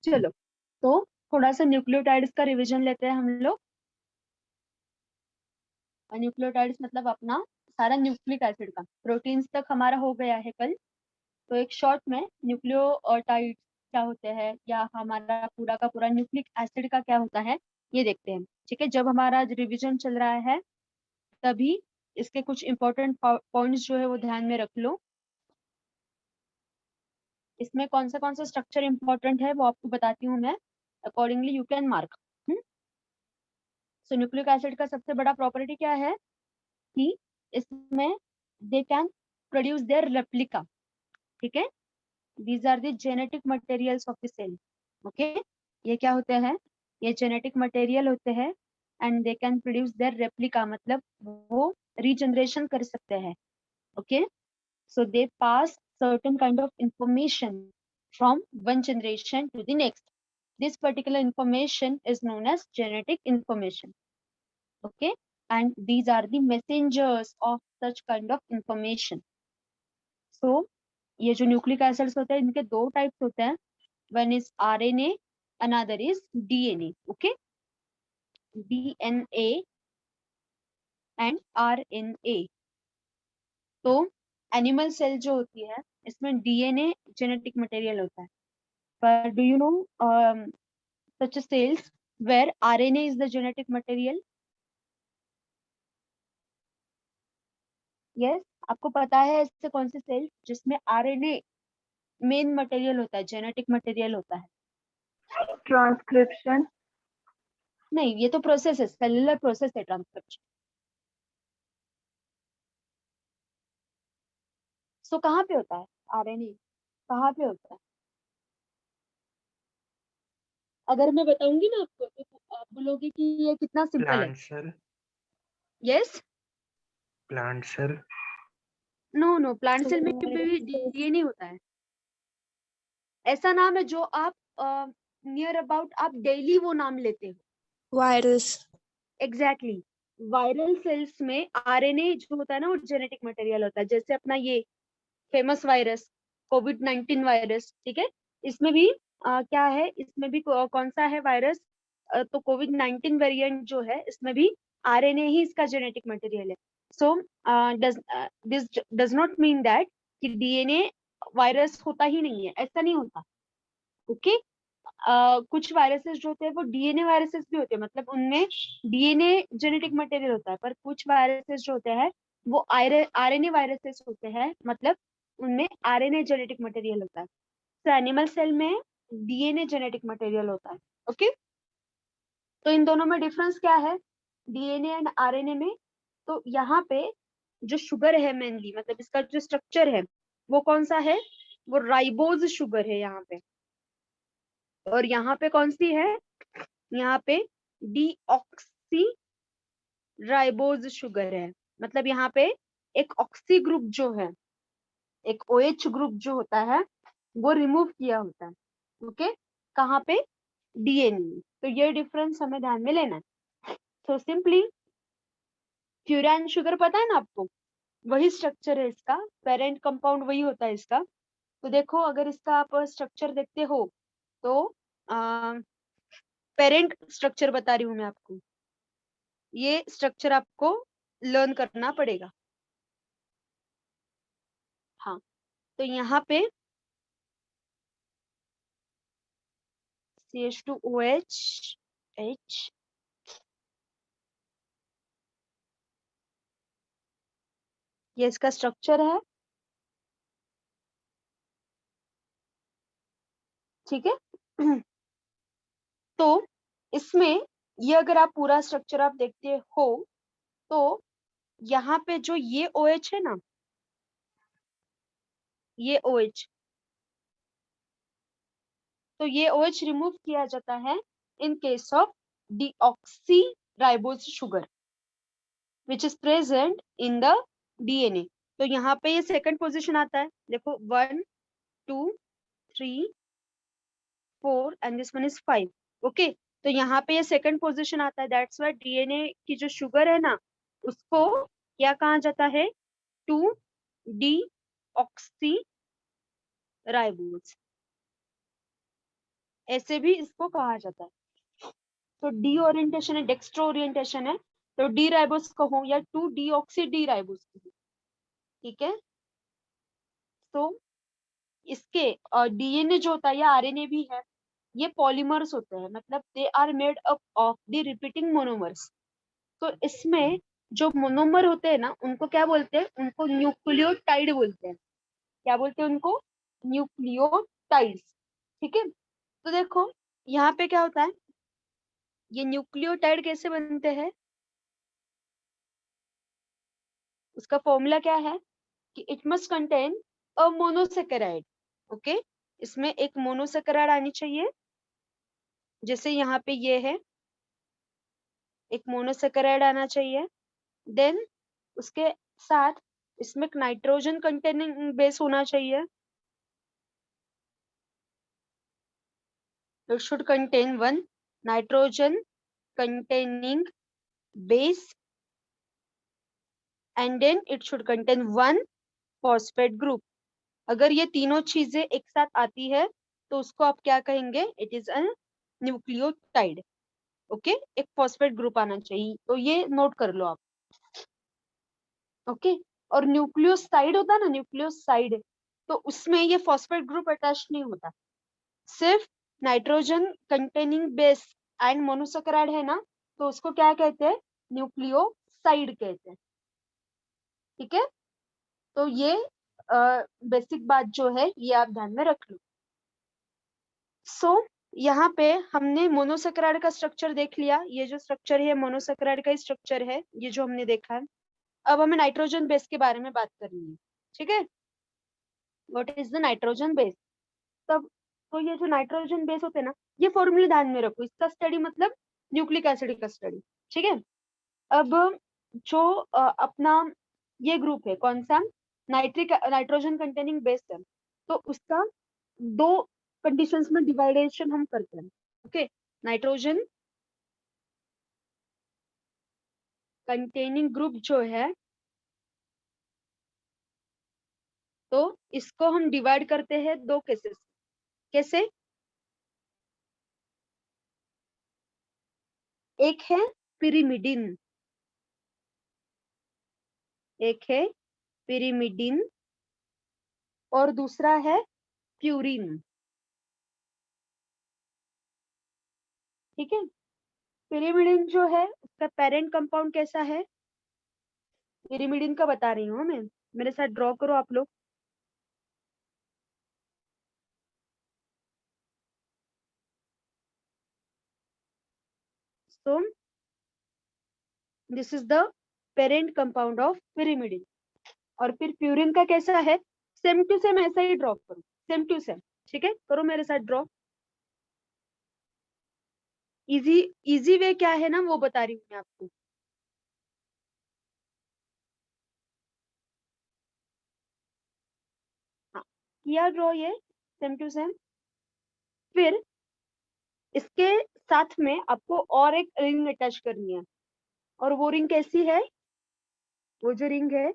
चलो, तो थोड़ा सा न्यूक्लियोटाइड्स का रिवीजन लेते हैं हम लोग। न्यूक्लियोटाइड्स मतलब अपना सारा न्यूक्लिक एसिड का, प्रोटीन्स तक हमारा हो गया है कल। तो एक शॉर्ट में न्यूक्लियोटाइड्स क्या होते हैं, या हमारा पूरा का पूरा न्यूक्लिक एसिड का क्या होता है, ये देखते हैं। ठीक है, जब हमारा रिवीजन चल रहा है तभी इसके कुछ इंपॉर्टेंट पॉइंट्स जो है वो ध्यान में रख लो। इसमें कौन सा स्ट्रक्चर इंपॉर्टेंट है वो आपको बताती हूँ मैं, accordingly you can mark. So nucleic acid का सबसे बड़ा प्रॉपर्टी क्या है कि इसमें they can produce their replica. ठीक है, these are the genetic materials of the cell. Okay, ये क्या होते हैं, ये जेनेटिक मटेरियल होते हैं and they can produce their replica, मतलब वो रीजनरेशन कर सकते हैं। Okay, so they pass certain kind of information from one generation to the next. This particular information is known as genetic information. Okay, and these are the messengers of such kind of information. So ये जो nucleic acids होते हैं इनके दो types होते हैं, one is RNA, another is DNA. Okay, DNA and RNA. तो animal cell जो होती है इसमें डीएनए जेनेटिक मटेरियल होता है, but do you know such a cells where RNA is the genetic material? Yes, आपको पता है ऐसे कौन से सेल जिसमें आरएनए मेन मटेरियल होता है, जेनेटिक मटेरियल होता है? ट्रांसक्रिप्शन। नहीं, ये तो प्रोसेस है, सेलुलर प्रोसेस है ट्रांसक्रिप्शन। सो कहाँ पे होता है आरएनए, कहाँ पे होता है? अगर मैं बताऊंगी ना आपको तो आप बोलोगे कि ये कितना सिंपल है। Plant cell. Yes, plant cell. No no, plant cell में भी डीएनए होता है। ऐसा नाम है जो आप नियर अबाउट आप डेली वो नाम लेते हो। वायरस। एग्जैक्टली, वायरल सेल्स में आरएनए जो होता है ना वो जेनेटिक मटेरियल होता है। जैसे अपना ये फेमस वायरस कोविड-19 वायरस, ठीक है, इसमें भी क्या है, इसमें भी कौन सा है वायरस, तो कोविड-19 वेरिएंट जो है इसमें भी आरएनए ही इसका जेनेटिक मटेरियल है। So this does not mean that कि डीएनए वायरस होता ही नहीं है, ऐसा नहीं होता। ओके, कुछ वायरसेस जो होते हैं वो डीएनए वायरसेस भी होते हैं, मतलब उनमें डीएनए जेनेटिक मटेरियल होता है, पर कुछ वायरसेस जो होते हैं वो आरएनए वायरसेस होते हैं, मतलब उनमें आरएनए जेनेटिक मटेरियल होता है। तो एनिमल सेल में डीएनए जेनेटिक मटेरियल होता है। ओके, तो इन दोनों में डिफरेंस क्या है, डीएनए एंड आरएनए में? तो यहाँ पे जो शुगर है मेनली, मतलब इसका जो स्ट्रक्चर है वो कौन सा है, वो राइबोज शुगर है यहाँ पे। और यहाँ पे कौन सी है, यहाँ पे डीऑक्सी राइबोज शुगर है। मतलब यहाँ पे एक ऑक्सी ग्रुप जो है, एक ओएच ग्रुप जो होता है वो रिमूव किया होता है। ओके, कहाँ पे, डीएनए। तो ये डिफरेंस हमें ध्यान में लेना है। तो सिंपली फ्यूरान शुगर पता है ना आपको, वही स्ट्रक्चर है इसका, पेरेंट कंपाउंड वही होता है इसका। तो देखो अगर इसका आप स्ट्रक्चर देखते हो तो पेरेंट स्ट्रक्चर बता रही हूँ मैं आपको, ये स्ट्रक्चर आपको लर्न करना पड़ेगा। हाँ, तो यहाँ पे CH2OH H, ये इसका स्ट्रक्चर है। ठीक है तो इसमें ये अगर आप पूरा स्ट्रक्चर आप देखते हो तो यहाँ पे जो ये OH है ना, ये OH, तो ये OH रिमूव किया जाता है in case of deoxy ribose sugar which is present in the DNA. तो यहाँ पे ये सेकंड पोजीशन आता है, देखो 1 2 3 4 and this one is 5। Okay, तो यहाँ पे ये सेकंड पोजीशन आता है, दैट्स व्हाई डीएनए की जो शुगर है ना उसको क्या कहा जाता है, 2 डी ऑक्सी राइबोज। ऐसे भी इसको कहा जाता है। तो डी ओरिएंटेशन है, डेक्स्ट्रो ओरिएंटेशन है, तो डी राइबोस कहो या 2 डीऑक्सी डी राइबोस, ठीक है। तो इसके डीएनए जो होता है या आरएनए भी है, ये पॉलीमर्स होते हैं, मतलब they are made up of the repeating monomers. तो इसमें जो मोनोमर होते हैं ना, उनको क्या बोलते हैं, उनको न्यूक्लियोटाइड बोलते हैं। क्या बोलते हैं उनको? न्यूक्लियोटाइड्स, ठीक है। तो देखो यहाँ पे क्या होता है, ये न्यूक्लियोटाइड कैसे बनते हैं, उसका फॉर्मूला क्या है कि it must contain a monosaccharide. Okay, इसमें एक मोनोसेकेराइड आनी चाहिए, जैसे यहाँ पे ये है, एक मोनोसेकेराइड आना चाहिए। देन उसके साथ इसमें एक नाइट्रोजन कंटेनिंग बेस होना चाहिए। It should contain one nitrogen containing base and then it should contain one phosphate group। अगर ये तीनों चीजें एक साथ आती है तो उसको आप क्या कहेंगे, it is a nucleotide. Okay, एक फॉस्फेट ग्रुप आना चाहिए, तो ये नोट कर लो आप। ओके, और न्यूक्लियोसाइड होता है ना, न्यूक्लियोसाइड, तो उसमें ये फॉस्फेट ग्रुप अटैच नहीं होता, सिर्फ nitrogen containing base and monosaccharide है ना, तो उसको क्या कहते हैं, न्यूक्लियोसाइड कहते हैं, ठीक है। तो ये बेसिक बात जो है ये आप ध्यान में रख लो। सो यहाँ पे हमने मोनोसैकेराइड का स्ट्रक्चर देख लिया, ये जो स्ट्रक्चर है मोनोसैकेराइड का स्ट्रक्चर है, ये जो हमने देखा है। अब हमें नाइट्रोजन बेस के बारे में बात करनी है, ठीक है। What is the nitrogen base? तब तो ये जो नाइट्रोजन बेस होते हैं ना, ये फॉर्मूले ध्यान में रखो, इसका स्टडी मतलब न्यूक्लिक एसिड का स्टडी, ठीक है। अब जो अपना ये ग्रुप है कौन सा, नाइट्रोजन कंटेनिंग बेस है, तो उसका दो कंडीशंस में डिवाइडेशन हम करते हैं। ओके, नाइट्रोजन कंटेनिंग ग्रुप जो है, तो इसको हम डिवाइड करते हैं दो केसेस। कैसे? एक है पिरिमिडिन, एक है पिरिमिडिन और दूसरा है प्यूरिन, ठीक है। पिरिमिडिन जो है उसका पेरेंट कंपाउंड कैसा है, पिरिमिडिन का बता रही हूँ मैं, मेरे साथ ड्रॉ करो आप लोग। So this is the parent compound of pyrimidine। और फिर प्यूरिन का कैसा है, सेम टू सेम ऐसा ही ड्रॉ करो, सेम टू सेम, ठीक है। करो मेरे साथ ड्रॉ। इजी इजी वे क्या है ना वो बता रही हूँ मैं आपको। हाँ, किया ड्रॉ ये सेम टू सेम। फिर इसके साथ में आपको और एक रिंग अटैच करनी है, और वो रिंग कैसी है, वो जो रिंग है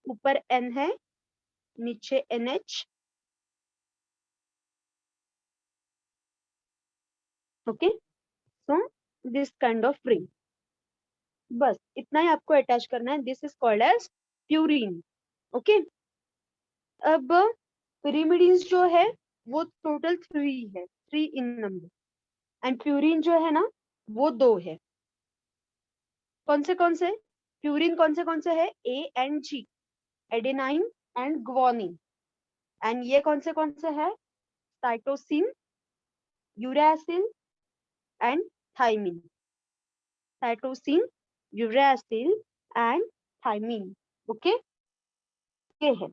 ऊपर N है, नीचे NH। Okay, so this kind of ring, बस इतना ही आपको अटैच करना है, this is called as purine. Okay, अब पिरिमिडीन्स जो है वो टोटल 3 है, 3 इन नंबर, एंड प्यूरिन जो है ना वो 2 है। कौन से प्यूरिन कौन से है, A and G, adenine and guanine. And ये कौन से है, cytosine, uracil and thymine, cytosine, uracil and thymine. Okay, ये है।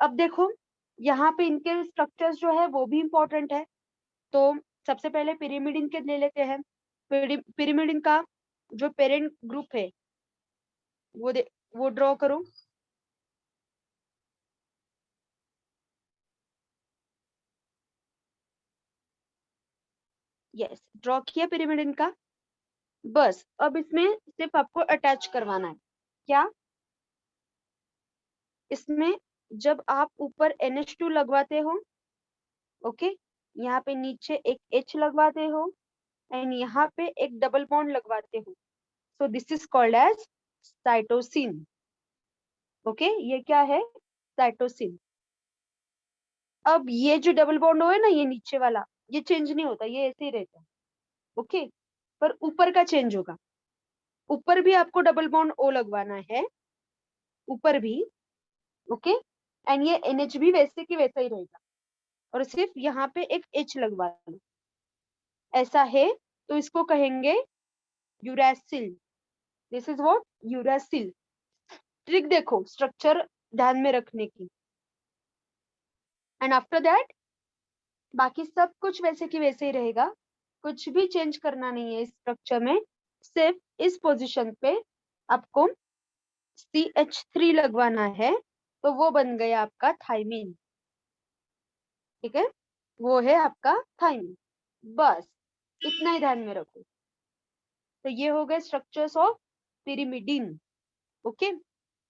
अब देखो यहाँ पे इनके स्ट्रक्चर्स जो है वो भी इंपॉर्टेंट है। तो सबसे पहले पिरिमिडिन के ले लेते हैं। पिरिमिडिन का जो पेरेंट ग्रुप है वो वो ड्रॉ करो। यस, ड्रॉ किया पिरिमिडिन का। बस अब इसमें सिर्फ आपको अटैच करवाना है, क्या इसमें जब आप ऊपर NH2 लगवाते हो, ओके, यहाँ पे नीचे एक H लगवाते हो एंड यहाँ पे एक डबल बॉन्ड लगवाते हो, so this is called as cytosine. Okay, ये क्या है? साइटोसिन। अब ये जो डबल बॉन्ड हो है ना, ये नीचे वाला, ये चेंज नहीं होता, ये ऐसे ही रहता है। ओके, पर ऊपर का चेंज होगा। ऊपर भी आपको डबल बॉन्ड O लगवाना है, ऊपर भी। ओके, एंड ये NH भी वैसे की वैसा ही रहेगा, और सिर्फ यहाँ पे एक H लगवा लो। ऐसा है तो इसको कहेंगे uracil. This is what? Uracil. Trick देखो, स्ट्रक्चर ध्यान में रखने की। एंड आफ्टर दैट बाकी सब कुछ वैसे की वैसे ही रहेगा, कुछ भी चेंज करना नहीं है इस स्ट्रक्चर में। सिर्फ इस पोजीशन पे आपको CH3 लगवाना है, तो वो बन गया आपका थाइमिन। ठीक है, वो है आपका थाइमिन। बस इतना ही ध्यान में रखो। तो ये हो गए structures of pyrimidine। Okay,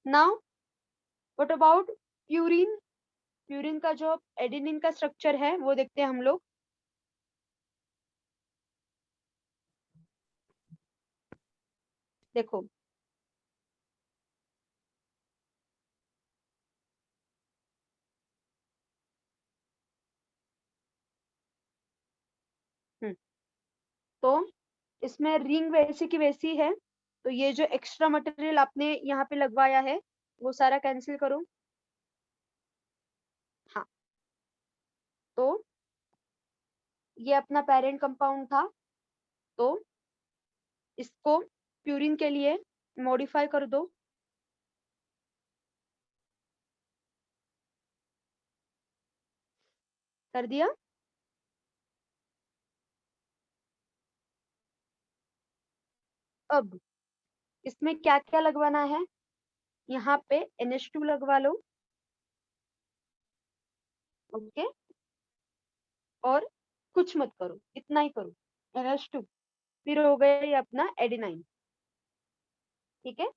now what about purine? Purine का जो एडेनिन का स्ट्रक्चर है वो देखते हैं हम लोग। देखो, तो इसमें रिंग वैसी की वैसी है, तो ये जो एक्स्ट्रा मटेरियल आपने यहाँ पे लगवाया है वो सारा कैंसिल करो। हाँ, तो ये अपना पेरेंट कंपाउंड था, तो इसको प्यूरिन के लिए मॉडिफाई कर दो। कर दिया? अब इसमें क्या क्या लगवाना है? यहाँ पे NH2 लगवा लो। ओके, और कुछ मत करो, इतना ही करो, NH2। फिर हो गया ये अपना एडेनाइन। ठीक है,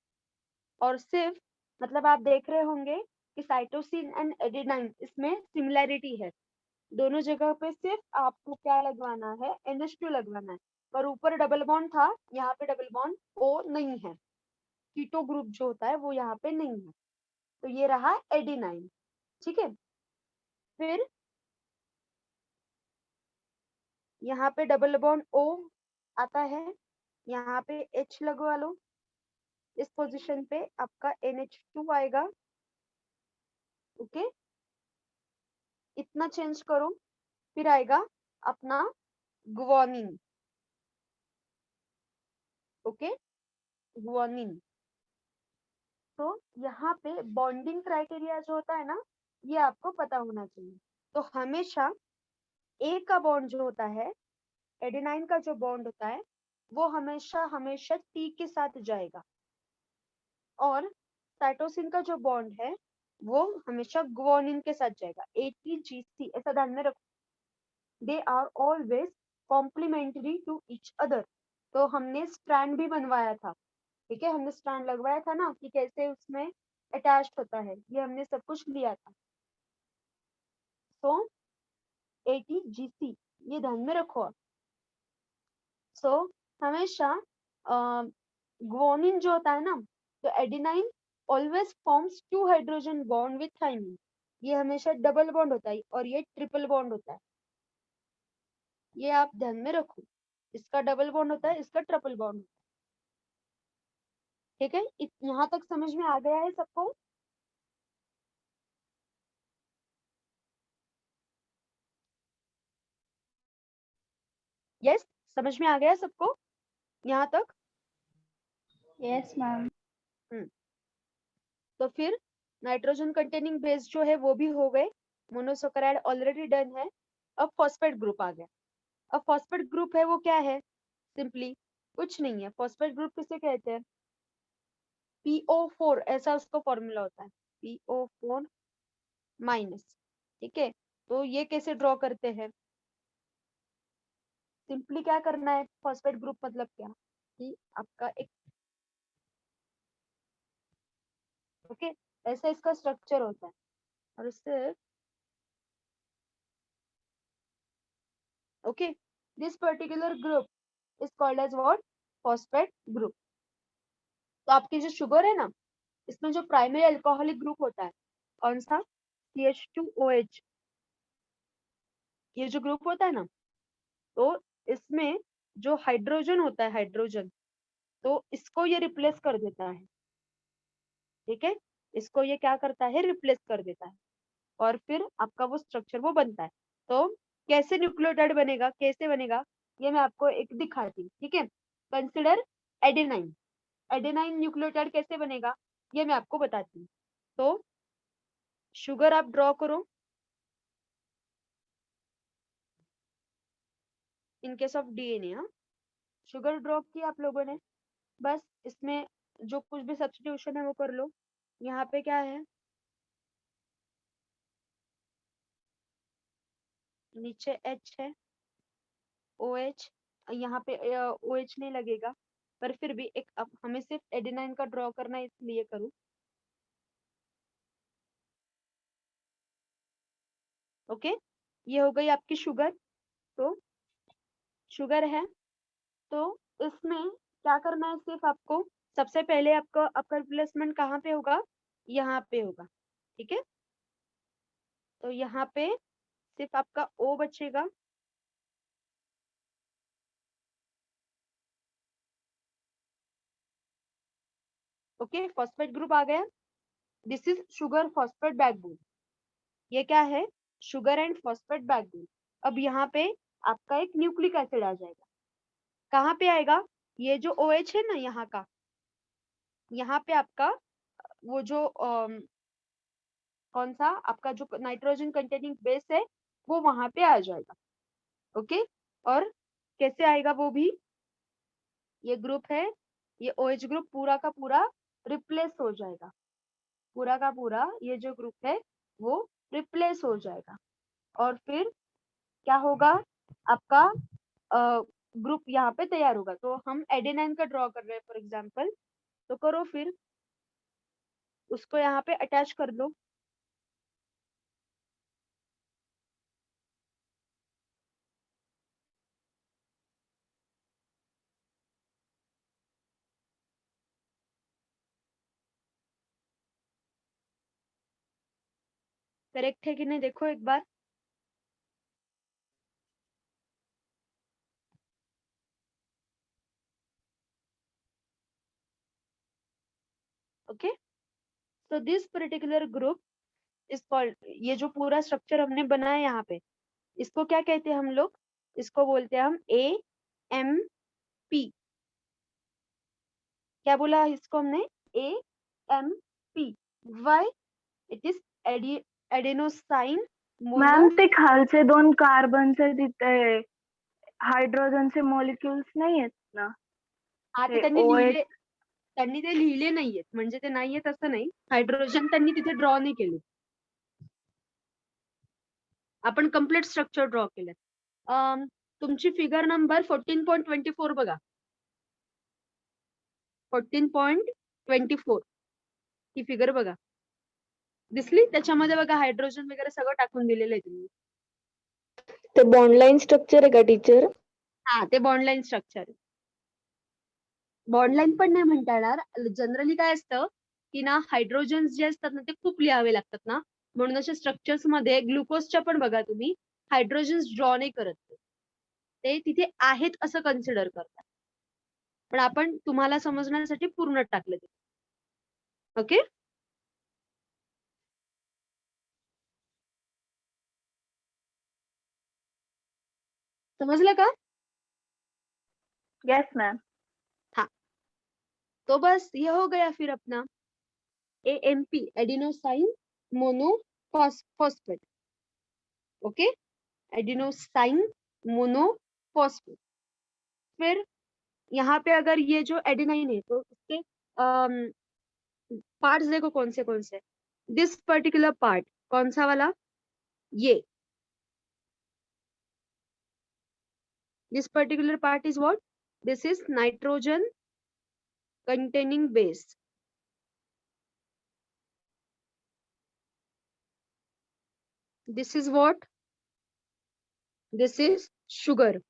और सिर्फ मतलब आप देख रहे होंगे कि साइटोसिन एंड एडेनाइन इसमें सिमिलैरिटी है। दोनों जगह पे सिर्फ आपको क्या लगवाना है? NH2 लगवाना है। पर ऊपर डबल बॉन्ड था, यहाँ पे डबल बॉन्ड O नहीं है, कीटो ग्रुप जो होता है वो यहाँ पे नहीं है, तो ये रहा एडेनाइन। ठीक है, फिर यहाँ पे डबल बॉन्ड O आता है, यहाँ पे H लगवा लो। इस पोजीशन पे आपका NH2 आएगा। ओके, इतना चेंज करो, फिर आएगा अपना गुआनिन। Okay, guanine. तो यहाँ पे बॉन्डिंग क्राइटेरिया जो होता है ना, ये आपको पता होना चाहिए। तो हमेशा ए का बॉन्ड जो होता है, एडेनाइन का जो बॉन्ड होता है, वो हमेशा हमेशा टी के साथ जाएगा, और साइटोसिन का जो बॉन्ड है वो हमेशा गुआनिन के साथ जाएगा, ATGC। ऐसा ध्यान में रखो, they are always complementary to each other. तो हमने स्ट्रैंड भी बनवाया था, ठीक है, हमने स्ट्रैंड लगवाया था ना कि कैसे उसमें अटैच होता है, ये हमने सब कुछ लिया था। तो ATGC ये ध्यान में रखो आप। सो हमेशा गुआनिन जो होता है ना, तो adenine always forms two hydrogen bond with thymine. ये हमेशा डबल बॉन्ड होता है और ये ट्रिपल बॉन्ड होता है, ये आप ध्यान में रखो। इसका डबल बॉन्ड होता है, इसका ट्रिपल बॉन्ड होता है। ठीक है, यहाँ तक समझ में आ गया है सबको? यस, समझ में आ गया सबको यहाँ तक? Yes ma'am. तो फिर नाइट्रोजन कंटेनिंग बेस जो है वो भी हो गए, मोनोसैकेराइड ऑलरेडी डन है। अब फॉस्फेट ग्रुप आ गया। अब फॉस्फेट ग्रुप है वो क्या है? सिंपली कुछ नहीं है, फॉस्फेट ग्रुप किसे कहते हैं? PO4, ऐसा उसका फॉर्मूला होता है, PO4 माइनस। ठीक है, तो ये कैसे ड्रॉ करते हैं? सिंपली क्या करना है, फॉस्फेट ग्रुप मतलब क्या कि आपका एक, ओके, ऐसा इसका स्ट्रक्चर होता है। और उससे okay, this particular group is called as what? Phosphate group. तो आपकी जो शुगर है ना, इसमें जो प्राइमरी अल्कोहलिक ग्रुप होता है कौन सा? CH2OH, ये जो ग्रुप होता है ना, तो इसमें जो हाइड्रोजन होता है, हाइड्रोजन, तो इसको ये रिप्लेस कर देता है। ठीक है, इसको ये क्या करता है? रिप्लेस कर देता है, और फिर आपका वो स्ट्रक्चर वो बनता है। तो कैसे न्यूक्लियोटाइड बनेगा, कैसे बनेगा, ये मैं आपको एक दिखाती हूँ। ठीक है, कंसिडर एडेनाइन। एडेनाइन न्यूक्लियोटाइड कैसे बनेगा ये मैं आपको बताती हूँ। तो शुगर आप ड्रॉ करो इन केस ऑफ डीएनए। हाँ, शुगर ड्रॉ किया आप लोगों ने, बस इसमें जो कुछ भी सब्स्टिट्यूशन है वो कर लो। यहाँ पे क्या है, नीचे H है, OH, यहाँ पे OH नहीं लगेगा, पर फिर भी एक अब हमें सिर्फ एडेनाइन का ड्रॉ करना है, इसलिए करूँ। ओके, ये हो गई आपकी शुगर। तो शुगर है, तो इसमें क्या करना है, सिर्फ आपको सबसे पहले आपका रिप्लेसमेंट कहाँ पे होगा? यहाँ पे होगा। ठीक है, तो यहाँ पे सिर्फ आपका O बचेगा। ओके, फॉस्फेट ग्रुप आ गया। This is sugar phosphate backbone. ये क्या है? Sugar and phosphate backbone. अब यहाँ पे आपका एक न्यूक्लिक एसिड आ जाएगा। कहाँ पे आएगा? ये जो OH है ना यहाँ का, यहाँ पे आपका वो जो कौन सा आपका जो नाइट्रोजन कंटेनिंग बेस है वो वहां पे आ जाएगा। ओके, और कैसे आएगा वो भी? ये ग्रुप है, ये OH ग्रुप पूरा का पूरा रिप्लेस हो जाएगा। पूरा का पूरा ये जो ग्रुप है वो रिप्लेस हो जाएगा, और फिर क्या होगा? आपका ग्रुप यहाँ पे तैयार होगा। तो हम एडेनाइन का ड्रॉ कर रहे हैं फॉर एग्जाम्पल, तो करो फिर उसको यहाँ पे अटैच कर दो। करेक्ट है कि नहीं देखो एक बार। Okay, so this particular group is called, ये जो पूरा स्ट्रक्चर हमने बनाया यहाँ पे, इसको क्या कहते हैं हम लोग? इसको बोलते हैं हम AMP। क्या बोला इसको हमने? AMP। Why? It is adenosine mono. Ma'am ते खालचे 2 कार्बनचे तिथे हायड्रोजनचे मॉलिक्युल्स नाही आहेत ना, हा, ते ते त्यांनी OH. लिहिले, त्यांनी ते लिहिले नाहीयेत, म्हणजे ते नाहीयेत असं नाही, हायड्रोजन त्यांनी तिथे ड्रॉ नाही केले, आपण कम्प्लीट स्ट्रक्चर ड्रॉ केलं। तुमची फिगर नंबर 14.24 बघा, 14.24 ही फिगर बघा, दिसली? त्याच्यामध्ये बघा हायड्रोजन वगैरे सगळं टाकून दिलेलं आहे तुम्ही। ते बॉन्ड लाईन स्ट्रक्चर आहे का टीचर? हा, ते बॉन्ड लाईन स्ट्रक्चर आहे। बॉन्ड लाईन पण नाही म्हणता येणार, जनरली काय असतं की ना, हायड्रोजन जे असतात ना ते खूप लिहावे लागतात ना, म्हणून अशा स्ट्रक्चर्स मध्ये ग्लुकोजच्या पण बघा तुम्ही हायड्रोजन ड्रॉ नाही करत, ते तिथे आहेत असं कन्सिडर करतात, पण आपण तुम्हाला समजण्यासाठी पूर्ण टाकलं ते। ओके, समजलं का? Yes ma'am. हाँ, तो बस ये हो गया फिर अपना AMP, adenosine monophosphate. Okay, adenosine monophosphate. फिर यहाँ पे अगर ये जो एडेनाइन है तो इसके पार्ट्स देखो कौन से। दिस पर्टिकुलर पार्ट कौन सा वाला? ये, this particular part is what? This is nitrogen containing base। This is what? This is sugar.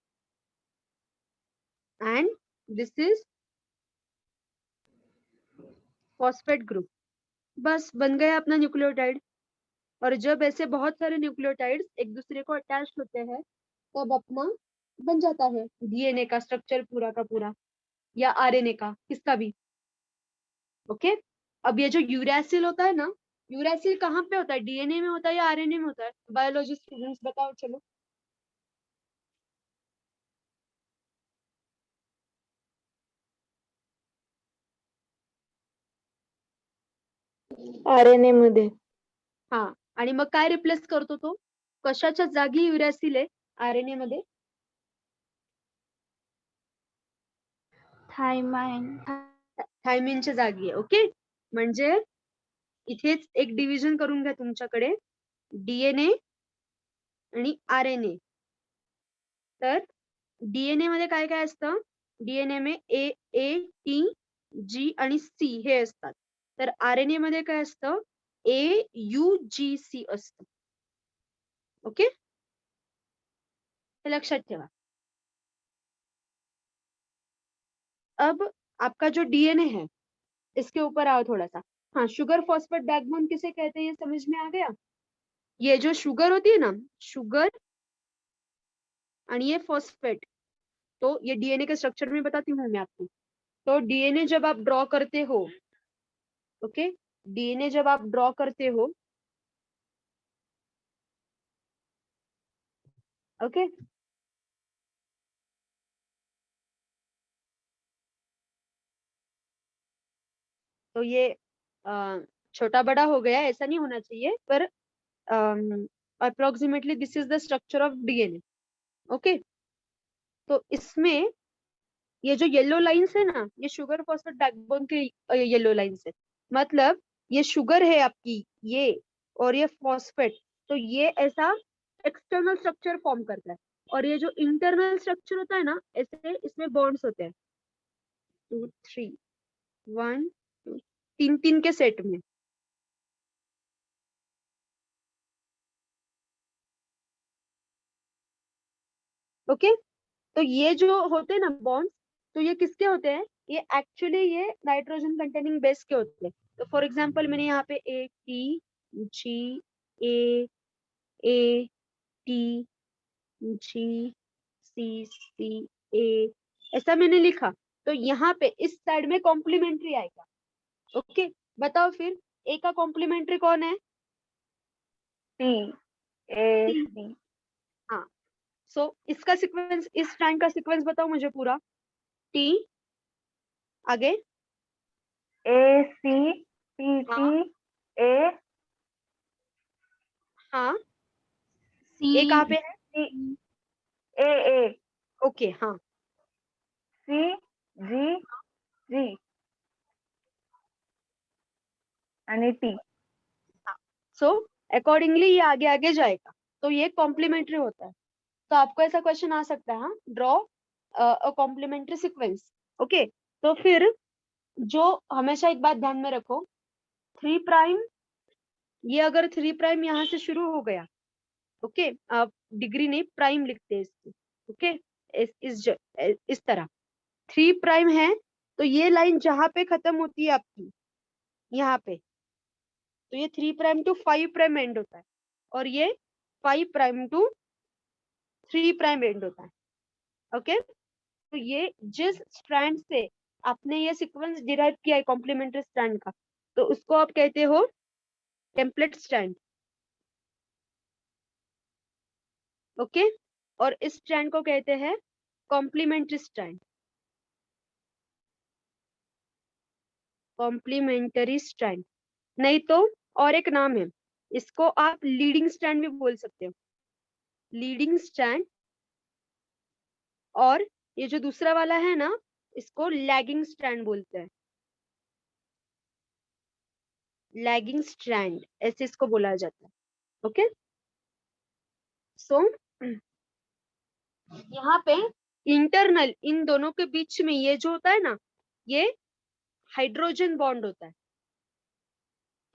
And this is phosphate group. बस बन गया अपना न्यूक्लियोटाइड। और जब ऐसे बहुत सारे न्यूक्लियोटाइड्स एक दूसरे को अटैच होते हैं तब अपना बन जाता है डीएनए का स्ट्रक्चर पूरा का पूरा, या आरएनए का, किसका भी। ओके, अब ये जो यूरैसिल होता है ना, यूरैसिल कहाँ पे होता है? डीएनए में होता है या आरएनए में होता है? बायोलॉजी स्टूडेंट्स बताओ चलो। RNA मध्ये. हा, आणि मग काय रिप्लेस करतो तो? कशाच्या जागी युरॅसिल आहे आरएनए मध्ये? थायमाइन. थायमिनच्या जागी आहे. ओके, म्हणजे इथेच एक डिव्हिजन करून घ्या तुमच्याकडे, डीएनए आणि आरएनए. तर डीएनए मध्ये काय काय असतं? डीएनए में ए टी जी आणि सी हे असतात. तर आरएनए मध्ये काय असतं? ए यू जी सी असतं. ओके, हे लक्षात ठेवा. अब आपका जो डीएनए है, इसके ऊपर आओ थोड़ा सा. हाँ, शुगर फॉस्फेट बैकबोन किसे कहते हैं ये समझ में आ गया? ये जो शुगर होती है ना, शुगर आणि ये फॉस्फेट, तो ये डीएनए के स्ट्रक्चर में बताती हूँ मैं आपको. तो डीएनए जब आप ड्रॉ करते हो, ओके, डीएनए जब आप ड्रॉ करते हो, ओके, तो ये छोटा बड़ा हो गया, ऐसा नहीं होना चाहिए, पर approximately this is the structure of DNA. Okay, तो इसमें ये जो येलो लाइंस है ना, ये शुगर फॉस्फेट बैकबोन के येलो लाइंस है. मतलब ये शुगर है आपकी, ये, और ये फॉस्फेट, तो ये ऐसा एक्सटर्नल स्ट्रक्चर फॉर्म करता है. और ये जो इंटरनल स्ट्रक्चर होता है ना, ऐसे इसमें बॉन्ड्स होते हैं 2 3 1 2 तीन तीन के सेट में. ओके, तो ये जो होते हैं ना बॉन्ड्स, तो ये किसके होते हैं? ये एक्चुअली ये नाइट्रोजन कंटेनिंग बेस के होते हैं. तो फॉर एग्जांपल मैंने यहाँ पे A T G A T G सी सी ए ऐसा मैंने लिखा. तो यहाँ पे इस साइड में कॉम्प्लीमेंट्री आएगा. ओके, बताओ फिर ए का कॉम्प्लीमेंट्री कौन है? टी ए सी. सी. हाँ, सो इसका सीक्वेंस, इस स्ट्रैंड का सीक्वेंस बताओ मुझे पूरा. टी, आगे ए सी टी हाँ. टी ए हाँ, सी ए कहाँ पे है? सी ए ए ओके, हाँ, सी जी जी आणि टी. सो अकॉर्डिंगली ये आगे आगे जाएगा. तो ये कॉम्प्लीमेंट्री होता है. तो आपको ऐसा क्वेश्चन आ सकता है, हाँ, draw a complementary sequence. Okay, तो फिर जो हमेशा एक बात ध्यान में रखो, 3 प्राइम, ये अगर 3 प्राइम यहाँ से शुरू हो गया, ओके, आप डिग्री नहीं प्राइम लिखते हैं इसको. ओके, इस तरह 3 प्राइम है, तो ये लाइन जहां पे खत्म होती है आपकी, यहाँ पे, तो ये 3 प्राइम टू 5 प्राइम एंड होता है. और ये 5 प्राइम टू 3 प्राइम एंड होता है. ओके, तो ये जिस स्ट्रैंड से आपने ये सीक्वेंस डिराइव किया है कॉम्प्लीमेंट्री स्ट्रैंड का, तो उसको आप कहते हो टेम्पलेट स्ट्रैंड. ओके, और इस स्ट्रैंड को कहते हैं कॉम्प्लीमेंट्री स्ट्रैंड, कॉम्प्लीमेंटरी स्ट्रैंड. नहीं तो और एक नाम है, इसको आप लीडिंग स्ट्रैंड भी बोल सकते हो, लीडिंग स्ट्रैंड. और ये जो दूसरा वाला है ना, इसको लैगिंग स्ट्रैंड बोलते हैं, लैगिंग स्ट्रैंड ऐसे इसको बोला जाता है. ओके, सो यहाँ पे इंटरनल इन दोनों के बीच में ये जो होता है ना, ये हाइड्रोजन बॉन्ड होता है.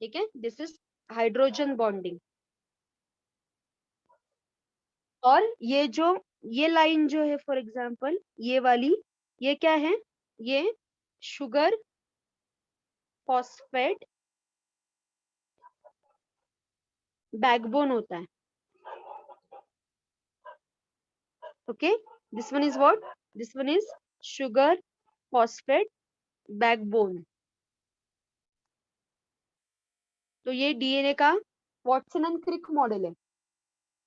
ठीक है, दिस इज हाइड्रोजन बॉन्डिंग. और ये लाइन जो है फॉर एग्जांपल ये वाली, ये क्या है, ये शुगर फॉस्फेट बैकबोन होता है। Okay, this one is what, this one is sugar phosphate backbone. तो ये डीएनए का वाटसन एंड क्रिक मॉडल है,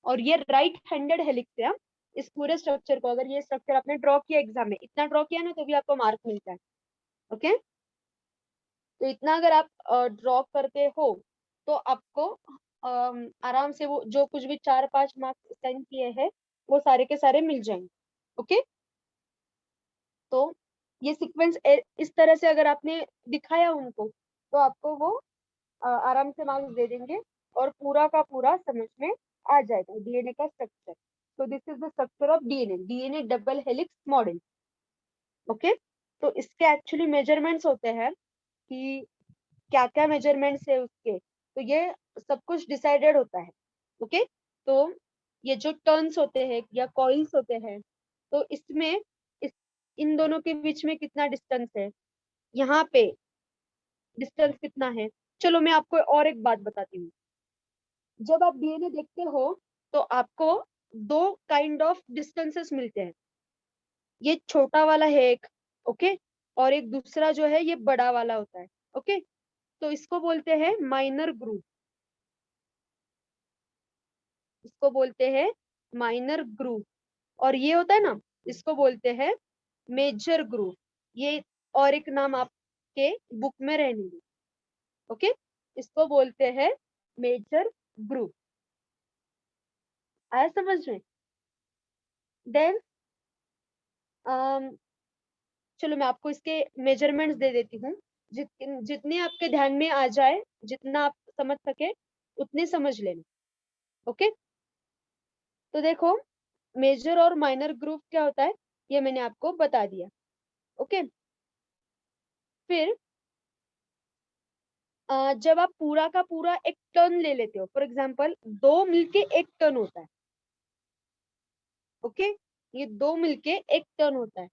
और ये राइट हैंडेड हेलिक्स है। इस पूरे स्ट्रक्चर को, अगर ये स्ट्रक्चर आपने ड्रॉ किया एग्जाम में, इतना ड्रॉ किया ना, तो भी आपको मार्क मिलता है। ओके, तो इतना अगर आप ड्रॉ करते हो तो आपको आराम से वो जो कुछ भी 4-5 मार्क्स साइन किए हैं वो सारे के सारे मिल जाएंगे। ओके, तो ये सीक्वेंस इस तरह से अगर आपने दिखाया उनको, तो आपको वो आराम से मार्क्स दे देंगे और पूरा का पूरा समझ में आ जाएगा डीएनए का स्ट्रक्चर। तो this is the structure of DNA, DNA double helix model. Okay, तो इसके एक्चुअली मेजरमेंट्स होते हैं कि क्या क्या मेजरमेंट्स है उसके, तो ये सब कुछ डिसाइडेड होता है। ओके, तो ये जो टर्न्स होते हैं या कॉइल्स होते हैं, तो इसमें इन दोनों के बीच में कितना डिस्टेंस है, यहाँ पे डिस्टेंस कितना है। चलो मैं आपको और एक बात बताती हूँ। जब आप डीएनए देखते हो तो आपको दो काइंड ऑफ डिस्टेंसेस मिलते हैं। ये छोटा वाला है एक, ओके, और एक दूसरा जो है ये बड़ा वाला होता है। ओके, तो इसको बोलते हैं माइनर ग्रुप, इसको बोलते हैं माइनर ग्रुप। और ये होता है ना, इसको बोलते हैं मेजर ग्रुप। ये और एक नाम आपके बुक में रहने दो। ओके, इसको बोलते हैं मेजर ग्रुप। आया समझ में? देन चलो मैं आपको इसके मेजरमेंट्स दे देती हूँ। जितने आपके ध्यान में आ जाए, जितना आप समझ सके उतने समझ लेना। ओके, तो देखो मेजर और माइनर ग्रुप क्या होता है ये मैंने आपको बता दिया। ओके, फिर जब आप पूरा का पूरा एक टर्न ले लेते हो, फॉर एग्जांपल दो मिलके एक टर्न होता है। ओके, ये दो मिलके एक टर्न होता है,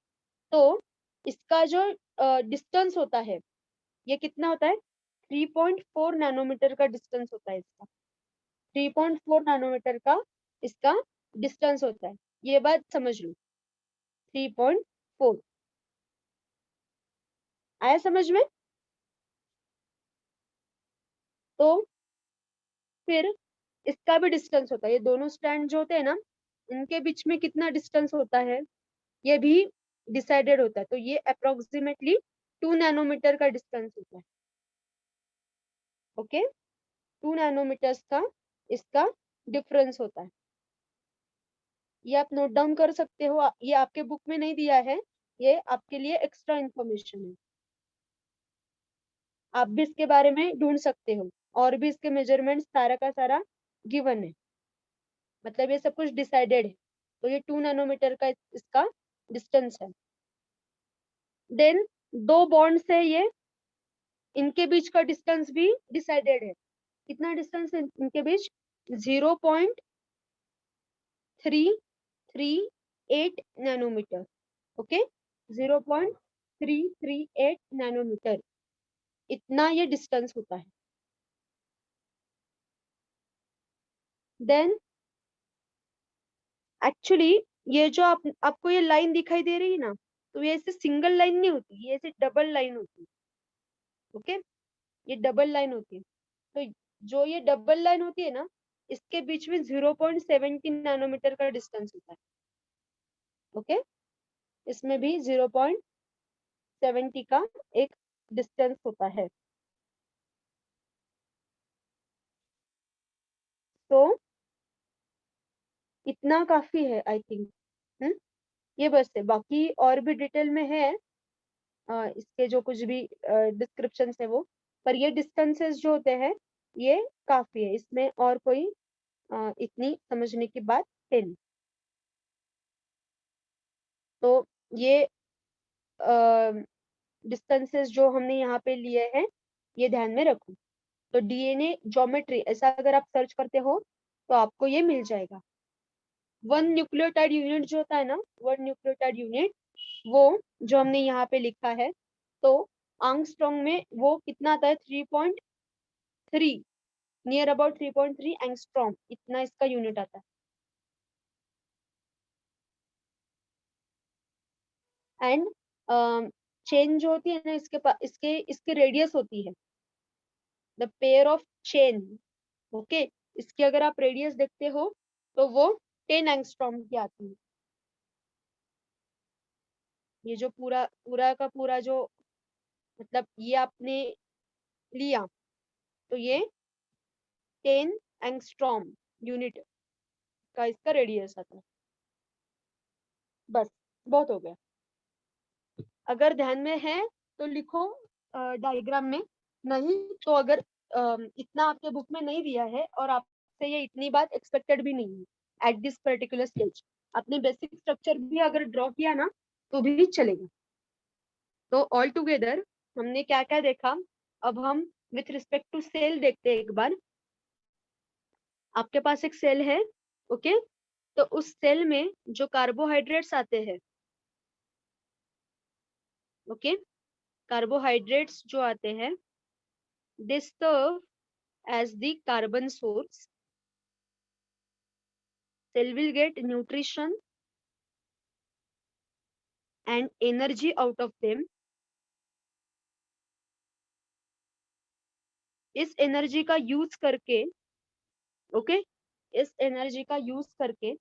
तो इसका जो डिस्टेंस होता है ये कितना होता है, 3.4 नैनोमीटर का डिस्टेंस होता है इसका। 3.4 नैनोमीटर का इसका डिस्टेंस होता है, ये बात समझ लो। 3.4 आया समझ में? तो फिर इसका भी डिस्टेंस होता है, ये दोनों स्टैंड जो होते हैं ना, इनके बीच में कितना डिस्टेंस होता है ये भी डिसाइडेड होता है। तो ये अप्रोक्सीमेटली 2 नैनोमीटर का डिस्टेंस होता है। ओके, 2 नैनोमीटर्स का इसका डिफरेंस होता है। ये आप नोट डाउन कर सकते हो, ये आपके बुक में नहीं दिया है, ये आपके लिए एक्स्ट्रा इंफॉर्मेशन है। आप भी इसके बारे में ढूंढ सकते हो, और भी इसके मेजरमेंट सारा का सारा गिवन है, मतलब ये सब कुछ डिसाइडेड है। तो ये 2 नैनोमीटर का इसका डिस्टेंस है। देन दो बॉन्ड्स है ये, इनके बीच का डिस्टेंस भी डिसाइडेड है। कितना डिस्टेंस है इनके बीच, 0.338 नैनोमीटर। ओके, 0.338 नैनोमीटर, इतना ये डिस्टेंस होता है। देन एक्चुअली ये जो आपको ये लाइन दिखाई दे रही है ना, तो ये ऐसे सिंगल लाइन नहीं होती, ये ऐसे डबल लाइन होती है। ओके, ये डबल लाइन होती है। तो जो ये डबल लाइन होती है ना, इसके बीच में 0.70 नैनोमीटर का डिस्टेंस होता है। ओके, इसमें भी 0.70 का एक डिस्टेंस होता है। तो इतना काफी है आई थिंक। ये बस है, बाकी और भी डिटेल में है इसके जो कुछ भी डिस्क्रिप्शन है वो, पर ये डिस्टेंसेस जो होते हैं ये काफी है, इसमें और कोई इतनी समझने की बात है नहीं। तो ये डिस्टेंसेस जो हमने यहाँ पे लिए हैं ये ध्यान में रखो। तो डीएनए ज्योमेट्री ऐसा अगर आप सर्च करते हो तो आपको ये मिल जाएगा। वन न्यूक्लियोटाइड यूनिट जो होता है ना, वन न्यूक्लियोटाइड यूनिट, वो जो हमने यहाँ पे लिखा है, तो एंगस्ट्रॉम में वो कितना आता है, 3.3, नियर अबाउट 3.3 एंगस्ट्रॉम, इतना इसका यूनिट आता है। एंड चेन जो होती है ना, इसके पास इसके रेडियस होती है, the pair of chain, okay, इसकी अगर आप रेडियस देखते हो तो वो 10 एंगस्ट्रॉम की आती है। ये जो पूरा पूरा का पूरा जो, मतलब ये आपने लिया, तो ये 10 एंगस्ट्रॉम यूनिट का इसका रेडियस आता है। बस, बहुत हो गया। अगर ध्यान में है तो लिखो डायग्राम में, नहीं तो अगर इतना आपके बुक में नहीं दिया है और आपसे ये इतनी बात एक्सपेक्टेड भी नहीं है एट दिस पर्टिकुलर स्टेज, अपने बेसिक स्ट्रक्चर भी अगर ड्रॉ किया ना तो भी चलेगा। तो ऑल टुगेदर हमने क्या क्या देखा, अब हम विथ रिस्पेक्ट टू सेल देखते हैं एक बार। आपके पास एक सेल है, ओके, तो उस सेल में जो कार्बोहाइड्रेट्स आते हैं, ओके, कार्बोहाइड्रेट्स जो आते हैं, दे सर्व as the carbon source. Cell will get nutrition and energy out of them. इस एनर्जी का यूज करके, ओके, इस एनर्जी का यूज करके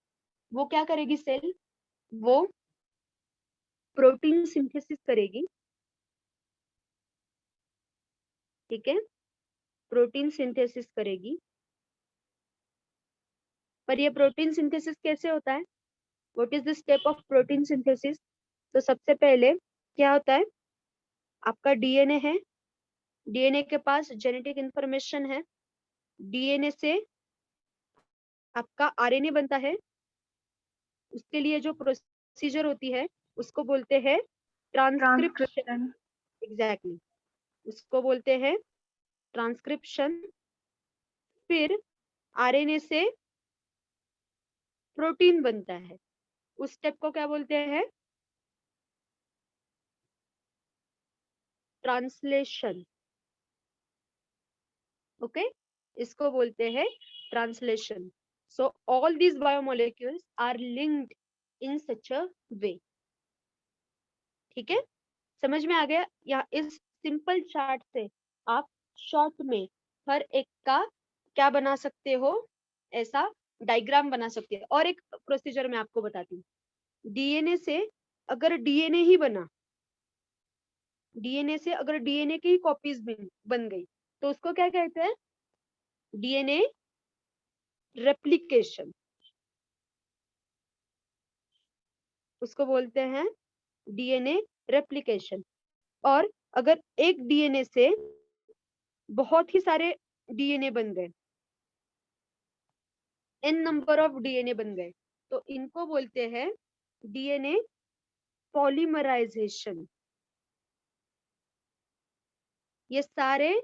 वो क्या करेगी सेल, वो प्रोटीन सिंथेसिस करेगी, ठीक है, प्रोटीन सिंथेसिस करेगी। पर ये प्रोटीन सिंथेसिस कैसे होता है, what is the step of protein synthesis? तो सबसे पहले क्या होता है, आपका डीएनए है, डीएनए के पास जेनेटिक इंफॉर्मेशन है, डीएनए से आपका आरएनए बनता है, उसके लिए जो प्रोसीजर होती है उसको बोलते हैं ट्रांसक्रिप्शन। एग्जैक्टली, उसको बोलते हैं ट्रांसक्रिप्शन। फिर आरएनए से प्रोटीन बनता है, उस स्टेप को क्या बोलते हैं, ट्रांसलेशन, ओके, इसको बोलते हैं translation. So all these biomolecules are linked in such a way, ठीक है, समझ में आ गया? या इस सिंपल चार्ट से आप शॉर्ट में हर एक का क्या बना सकते हो, ऐसा डायग्राम बना सकते हैं। और एक प्रोसीजर मैं आपको बताती हूँ, डीएनए से अगर डीएनए ही बना, डीएनए से अगर डीएनए की ही कॉपीज बन गई, तो उसको क्या कहते हैं, डीएनए रेप्लिकेशन, उसको बोलते हैं डीएनए रेप्लिकेशन। और अगर एक डीएनए से बहुत ही सारे डीएनए बन गए, n नंबर ऑफ डीएनए बन गए, तो इनको बोलते हैं डीएनए पॉलीमराइजेशन। ये सारे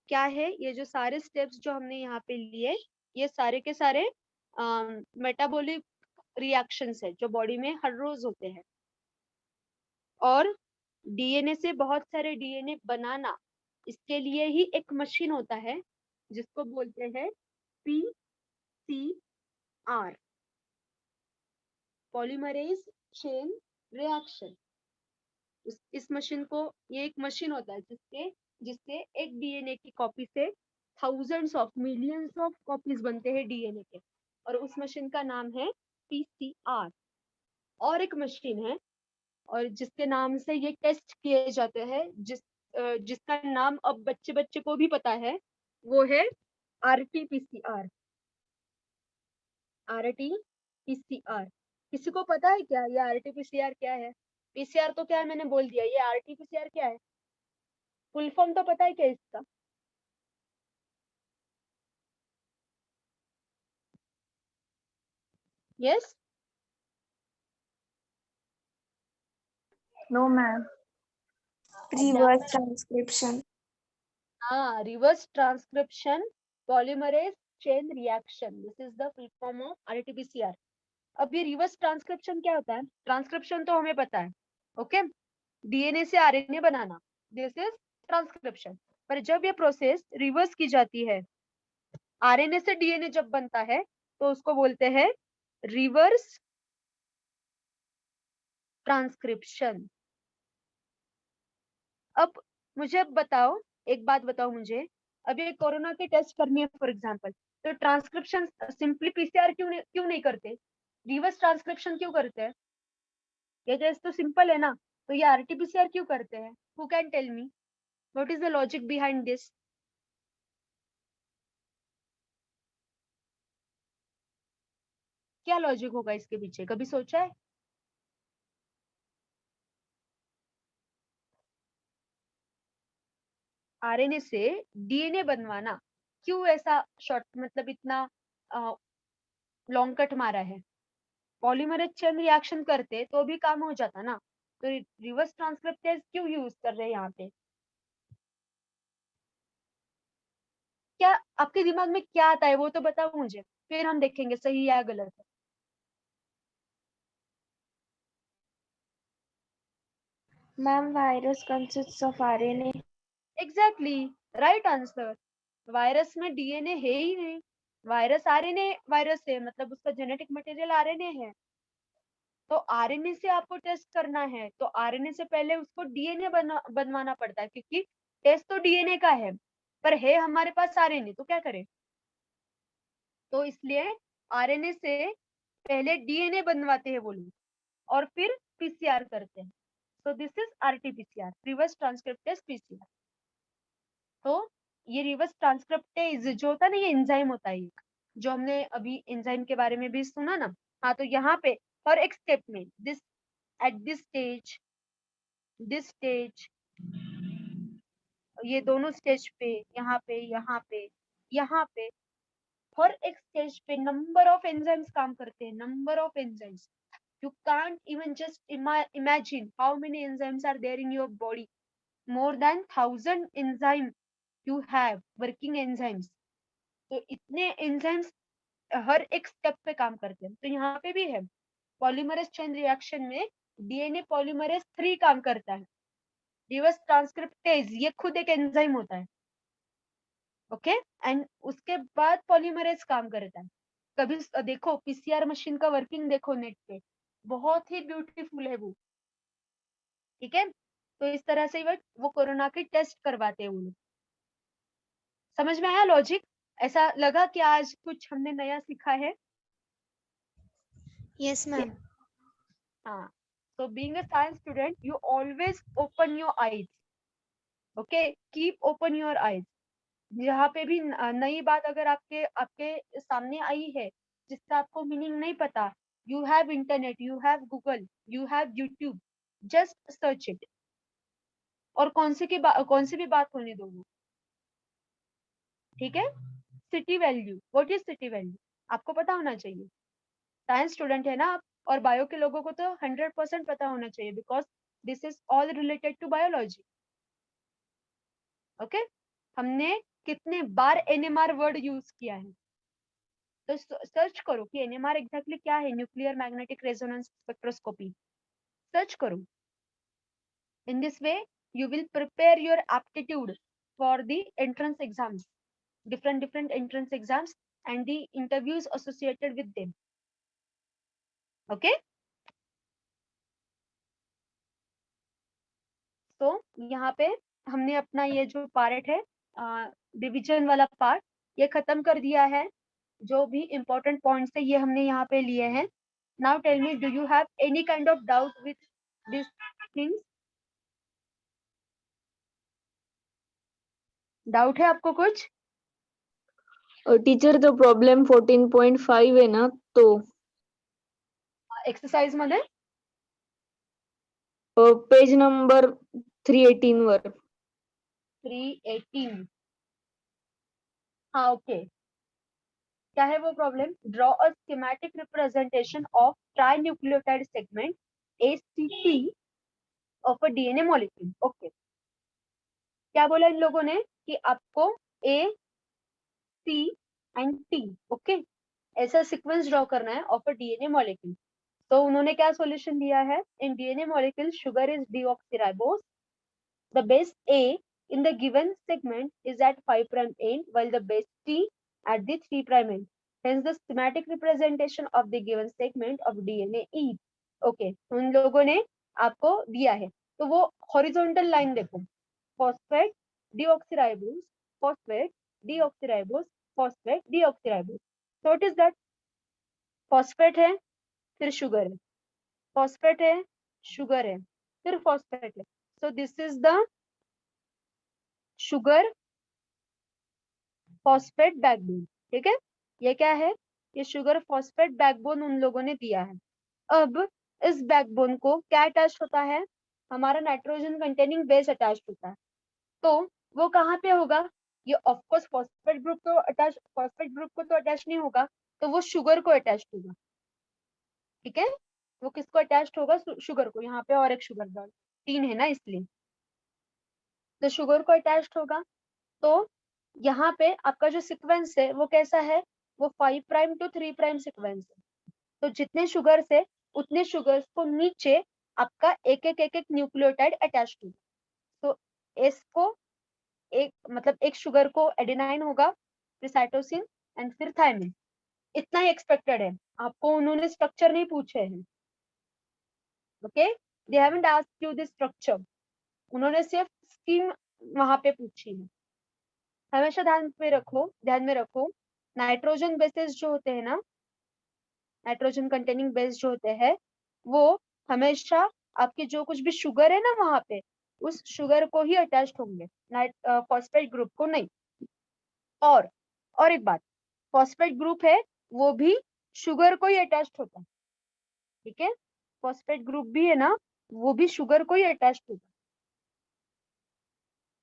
क्या है, ये जो सारे स्टेप्स जो हमने यहाँ पे लिए, ये सारे के सारे मेटाबॉलिक रिएक्शंस है जो बॉडी में हर रोज होते हैं। और डीएनए से बहुत सारे डीएनए बनाना, इसके लिए ही एक मशीन होता है जिसको बोलते हैं पीसीआर, पॉलीमरेज चेन रिएक्शन। इस मशीन को, ये एक मशीन होता है जिससे एक डीएनए की कॉपी से thousands of millions of copies बनते हैं डीएनए के, और उस मशीन का नाम है पीसीआर। और एक मशीन है और जिसके नाम से ये टेस्ट किए जाते हैं, जिसका नाम अब बच्चे बच्चे को भी पता है, वो है आरटीपीसीआर, आरटीपीसीआर। किसी को पता है क्या ये आरटीपीसीआर क्या है? पीसीआर तो क्या है, मैंने बोल दिया, ये आरटीपीसीआर क्या है, फुल फॉर्म तो पता है क्या इसका? Yes, no ma'am. Reverse transcription. हाँ, reverse transcription polymerase chain reaction, this is the full form of RT-PCR। अब ये रिवर्स ट्रांसक्रिप्शन क्या होता है? ट्रांसक्रिप्शन तो हमें पता है, ओके, डीएनए से RNA banana, this is transcription. पर जब ये प्रोसेस रिवर्स की जाती है, आरएनए से डीएनए जब बनता है तो उसको बोलते हैं रिवर्स ट्रांसक्रिप्शन। अब मुझे बताओ, एक बात बताओ मुझे, अभी एक कोरोना की टेस्ट करनी है फॉर एग्जांपल, तो ट्रांसक्रिप्शन सिंपली पीसीआर क्यों नहीं करते, रिवर्स ट्रांसक्रिप्शन क्यों करते हैं? ये टेस्ट तो सिंपल है ना, तो ये RT-PCR क्यों करते हैं? Who can tell me what is the logic behind this? क्या लॉजिक होगा इसके पीछे, कभी सोचा है? आरएनए से डीएनए बनवाना, क्यों ऐसा शॉर्ट मतलब इतना लॉन्ग कट मारा है? पॉलीमरेज चेन रिएक्शन करते तो भी काम हो जाता ना, तो रिवर्स ट्रांसक्रिप्टेज क्यों यूज कर रहे हैं यहाँ पे? क्या आपके दिमाग में क्या आता है वो तो बताओ मुझे, फिर हम देखेंगे सही या गलत है। Ma'am, virus consists of RNA. Exactly, right answer. Virus में डीएनए है ही नहीं, वायरस आरएनए वायरस है, मतलब उसका जेनेटिक मटेरियल आरएनए है। तो आरएनए से आपको टेस्ट करना है तो आरएनए से पहले उसको डीएनए बनवाना पड़ता है, क्योंकि टेस्ट तो डीएनए का है, पर है हमारे पास आरएनए, तो क्या करें? तो इसलिए आरएनए से पहले डीएनए बनवाते हैं वो लोग और फिर पीसीआर करते हैं। सो this is RT-PCR, reverse transcriptase PCR. तो ये रिवर्स ट्रांसक्रिप्टेज जो होता है ना, ये एंजाइम होता है एक, जो हमने अभी एंजाइम के बारे में भी सुना ना। हाँ, तो यहाँ पे हर एक स्टेप में दिस, एट दिस स्टेज, ये दोनों स्टेज पे, यहाँ पे, यहाँ पे, यहाँ पे, हर एक स्टेज पे नंबर ऑफ एंजाइम्स काम करते हैं, number of enzymes. You can't even just imagine how many enzymes are there in your body. More than 1,000 enzymes you have, working enzymes. तो इतने enzymes हर एक स्टेप पे काम करते हैं। तो यहाँ पे भी है, पॉलीमरेज चेन रिएक्शन में डीएनए पॉलीमरेज 3 काम करता है। रिवर्स ट्रांसक्रिप्टेज ये खुद एक एंजाइम होता है, ओके, एंड उसके बाद पॉलीमरेज काम करता है। कभी देखो पीसीआर मशीन का वर्किंग देखो नेट पे, बहुत ही ब्यूटीफुल है वो, ठीक है। तो इस तरह से वो कोरोना के टेस्ट करवाते हैं वो लोग। समझ में आया लॉजिक? ऐसा लगा कि आज कुछ हमने नया सीखा है? Yes, ma'am. हाँ, so being a science student you always open your eyes, okay, keep open your eyes। यहाँ पे भी नई बात अगर आपके आपके सामने आई है जिसका आपको मीनिंग नहीं पता, you have internet, you have Google, you have YouTube, just search it। और कौन सी भी बात होने दो वो, ठीक है। CT value, what is CT value आपको पता होना चाहिए, साइंस स्टूडेंट है ना आप, और बायो के लोगों को तो 100% पता होना चाहिए, because this is all related to biology, okay. हमने कितने बार NMR वर्ड यूज किया है, तो सर्च करो कि NMR एग्जैक्टली क्या है, nuclear magnetic resonance spectroscopy, search करो। In this way you will prepare your aptitude for the entrance exams, different entrance exams and the interviews associated with them, okay। तो यहाँ पे हमने अपना ये जो पार्ट है डिवीजन वाला पार्ट ये खत्म कर दिया है। जो भी इम्पोर्टेंट पॉइंट्स है ये हमने यहाँ पे लिए हैं। Now tell me, do you have any kind of doubt with this things? Doubt है आपको कुछ? टीचर तो प्रॉब्लेम 14.5 आहे ना, तो एक्सरसाइज मध्ये पेज नंबर 318 वर 318, हाँ ओके। क्या है वो problem? Draw a schematic representation of tri nucleotide segment ACT of a DNA molecule, okay. क्या बोला इन लोगों ने कि आपको A, C and T. Okay, ऐसा सीक्वेंस ड्रॉ करना है ऑफ अ डीएनए मॉलिक्यूल। तो उन्होंने क्या सॉल्यूशन दिया है, in DNA molecule sugar is deoxyribose, the base A in the given segment is at 5 prime end while the base T at the 3 prime end. Hence the schematic representation of the given segment of DNA is. Okay, उन लोगों ने आपको दिया है, तो वो horizontal line देखो, phosphate deoxyribose, phosphate deoxyribose, phosphate deoxyribose. so what is that? Phosphate है, फिर शुगर है, फॉस्फेट है, शुगर है, फिर फॉस्फेट है। so this is the sugar phosphate backbone. ठीक है, ये क्या है, ये शुगर फॉस्फेट बैकबोन उन लोगों ने दिया है। अब इस बैकबोन को क्या अटैच होता है, हमारा नाइट्रोजन कंटेनिंग बेस अटैच होता है। तो वो कहाँ पे होगा, ये ऑफ कोर्स फॉस्फेट ग्रुप को अटैच, फॉस्फेट ग्रुप को तो अटैच नहीं होगा, तो वो शुगर को अटैच होगा। ठीक है, वो किसको अटैच होगा, शुगर को। यहाँ पे और एक शुगर डाल, 3 है ना इसलिए, तो शुगर को अटैच होगा। तो यहाँ पे आपका जो सीक्वेंस है वो कैसा है, वो 5 प्राइम टू 3 प्राइम सीक्वेंस है। तो जितने शुगर से उतने शुगर्स को नीचे आपका एक एक न्यूक्लियोटाइड अटैच होगा। तो एस को एक मतलब एक शुगर को एडेनाइन होगा, फिर साइटोसिन एंड फिर थायमिन। इतना ही एक्सपेक्टेड है, आपको उन्होंने स्ट्रक्चर नहीं पूछे हैं। Okay, they haven't asked you this structure, उन्होंने सिर्फ स्कीम वहां पे पूछी है। हमेशा ध्यान में रखो नाइट्रोजन बेसिस जो होते हैं ना, नाइट्रोजन कंटेनिंग बेस जो होते हैं, वो हमेशा आपके जो कुछ भी शुगर है ना वहां पे, उस शुगर को ही अटैच होंगे, फॉस्फेट ग्रुप को नहीं। और एक बात, फॉस्फेट ग्रुप है वो भी शुगर को ही अटैच होता है। ठीक है, फॉस्फेट ग्रुप भी है ना, वो भी शुगर को ही अटैच होता है।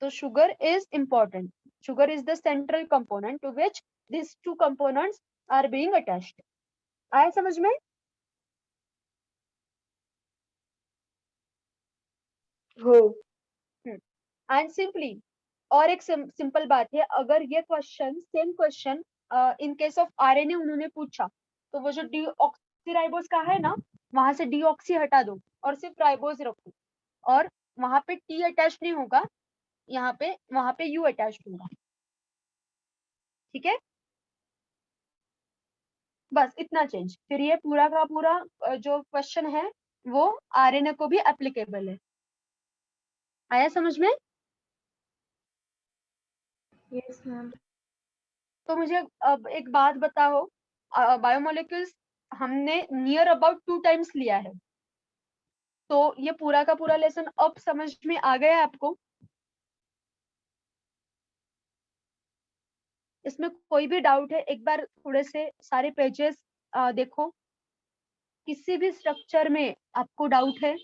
तो sugar is important. Sugar is the central component to which these two components are being attached. आया समझ में? हो। And simply और एक सिंपल बात है, अगर ये question same question in case of RNA उन्होंने पूछा, तो वो जो डीऑक्सीराइबोस का है ना, वहां से डीऑक्सी हटा दो और सिर्फ राइबोस रखो, और वहां पे टी अटैच नहीं होगा, वहां पे यू अटैच होगा। ठीक है, बस इतना चेंज, फिर ये पूरा का पूरा जो क्वेश्चन है वो आरएनए को भी एप्लीकेबल है। आया समझ में? Yes ma'am. तो मुझे अब एक बात बताओ, बायोमोलिक्यूल्स हमने नियर अबाउट 2 टाइम्स लिया है, तो ये पूरा का पूरा लेसन अब समझ में आ गया है आपको? इसमें कोई भी डाउट है, एक बार थोड़े से सारे पेजेस देखो, किसी भी स्ट्रक्चर में आपको डाउट है,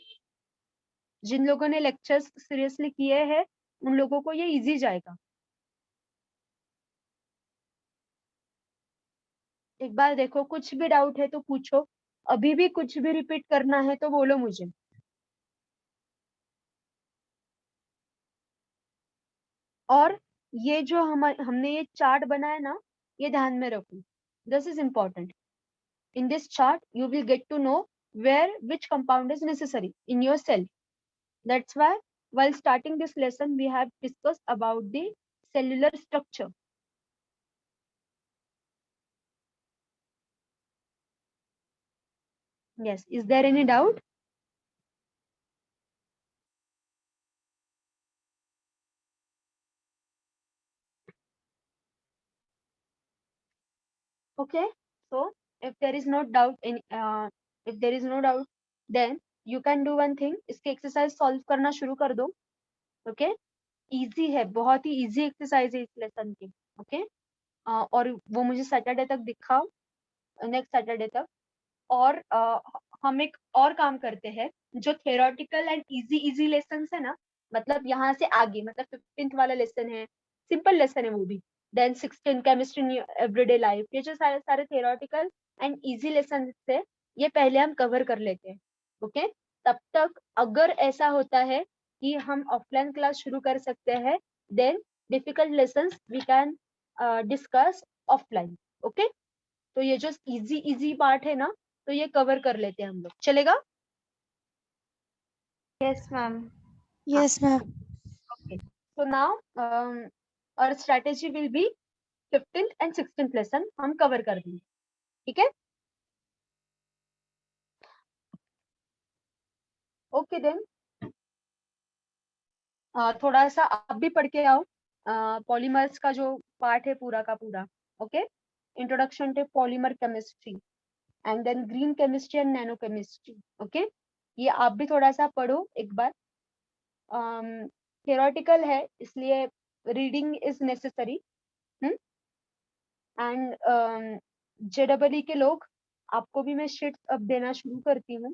जिन लोगों ने लेक्चर्स सीरियसली किए हैं उन लोगों को ये इजी जाएगा। एक बार देखो, कुछ भी डाउट है तो पूछो, अभी भी कुछ भी रिपीट करना है तो बोलो मुझे। और ये जो हमने ये चार्ट बनाया ना, ये ध्यान में रखो, this is important. In this chart, you will get to know which compound is necessary in your cell. That's why while starting this lesson, we have discussed about the cellular structure. Yes, is there any doubt? Okay, so if there is no doubt then you can do one thing, इसके exercise solve करना शुरू कर दो। Okay, easy है, बहुत ही easy exercise है इस lesson की। Okay, और वो मुझे सैटरडे तक दिखाओ, नेक्स्ट सैटरडे तक। और हम एक और काम करते हैं, जो थेरोटिकल एंड इजी लेसन है ना, मतलब यहाँ से आगे, मतलब 15th वाला लेसन है, सिंपल लेसन है वो भी, then 16 chemistry in everyday life, ये जो सारे सारे थेरोटिकल एंड इजी लेसन है, ये पहले हम कवर कर लेते हैं। ओके, तब तक अगर ऐसा होता है कि हम ऑफलाइन क्लास शुरू कर सकते हैं, then difficult lesson we can discuss offline. Okay, तो ये जो इजी पार्ट है ना, तो ये कवर कर लेते हैं हम लोग, चलेगा? Yes ma'am. Yes, ma'am. Okay, so now our strategy will be 15th and 16th lesson हम कवर कर देंगे, ठीक है? ओके देन, थोड़ा सा आप भी पढ़ के आओ पॉलीमर्स का जो पार्ट है पूरा का पूरा. Okay, introduction to polymer chemistry and then green chemistry and nano chemistry. Okay, ये आप भी थोड़ा सा पढ़ो एक बार. थियोरेटिकल है इसलिए रीडिंग इज नेसेसरी. एंड जेडबलई के लोग, आपको भी मैं शीट्स अब देना शुरू करती हूँ.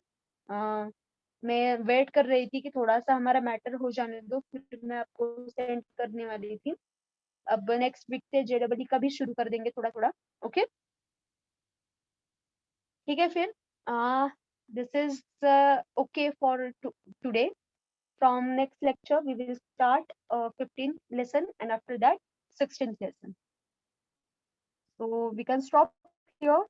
मैं वेट कर रही थी कि थोड़ा सा हमारा मैटर हो जाने दो, फिर मैं आपको सेंड करने वाली थी. अब नेक्स्ट वीक से जेडबलई का भी शुरू कर देंगे थोड़ा थोड़ा. ओके, ठीक है. फिर this is okay for today. From next lecture, we will start 15th lesson and after that 16th lesson. So we can stop here.